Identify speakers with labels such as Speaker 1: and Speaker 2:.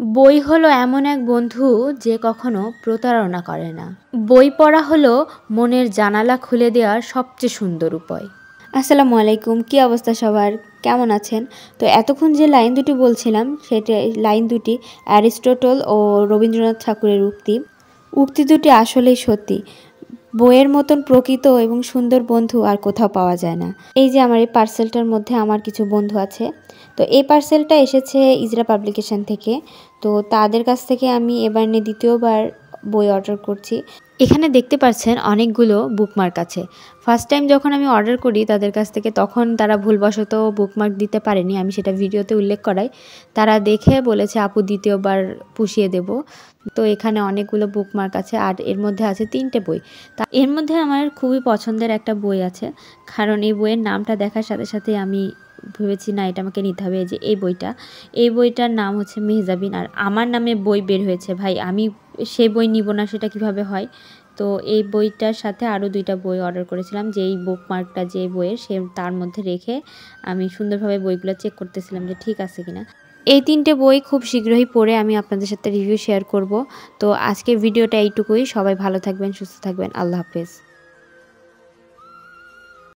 Speaker 1: বই হলো এমন এক বন্ধু যে কখনো প্রতারণা করে না। বই পড়া হলো মনের জানালা খুলে দেওয়ার সবচেয়ে সুন্দর উপায়। আসসালামু আলাইকুম, কী অবস্থা সবার, কেমন আছেন? তো এতক্ষণ যে লাইন দুটি বলছিলাম সেটা লাইন দুটি অ্যারিস্টটল ও রবীন্দ্রনাথ ঠাকুরের উক্তি দুটি আসলেই সত্যি। বইয়ের মতন প্রকৃত এবং সুন্দর বন্ধু আর কোথাও পাওয়া যায় না। এই যে আমার এই পার্সেলটার মধ্যে আমার কিছু বন্ধু আছে। তো এই পার্সেলটা এসেছে ইজরা পাবলিকেশন থেকে। তো তাদের কাছ থেকে আমি এবার নিয়ে দ্বিতীয়বার বই অর্ডার করছি। এখানে দেখতে পাচ্ছেন অনেকগুলো বুকমার্ক আছে। ফার্স্ট টাইম যখন আমি অর্ডার করি তাদের কাছ থেকে, তখন তারা ভুলবশত বুকমার্ক দিতে পারেনি, আমি সেটা ভিডিওতে উল্লেখ করাই। তারা দেখে বলেছে আপু দ্বিতীয়বার পুষিয়ে দেব। তো এখানে অনেকগুলো বুকমার্ক আছে আর এর মধ্যে আছে 3টে বই। তা এর মধ্যে আমার খুবই পছন্দের একটা বই আছে, কারণ এই বইয়ের নামটা দেখার সাথে সাথে আমি ভেবেছি না এটা আমাকে নিতে হবে। যে এই বইটার নাম হচ্ছে মেহজাবিন, আর আমার নামে বই বের হয়েছে। ভাই আমি সেই বই নিব না সেটা কিভাবে হয়? তো এই বইটার সাথে আরও 2টা বই অর্ডার করেছিলাম, যেই বুকমার্কটা যে বইয়ের সে তার মধ্যে রেখে আমি সুন্দরভাবে বইগুলো চেক করতেছিলাম যে ঠিক আছে কিনা। এই 3টে বই খুব শীঘ্রই পড়ে আমি আপনাদের সাথে রিভিউ শেয়ার করব। তো আজকের ভিডিওটা এইটুকুই। সবাই ভালো থাকবেন, সুস্থ থাকবেন। আল্লাহ হাফেজ।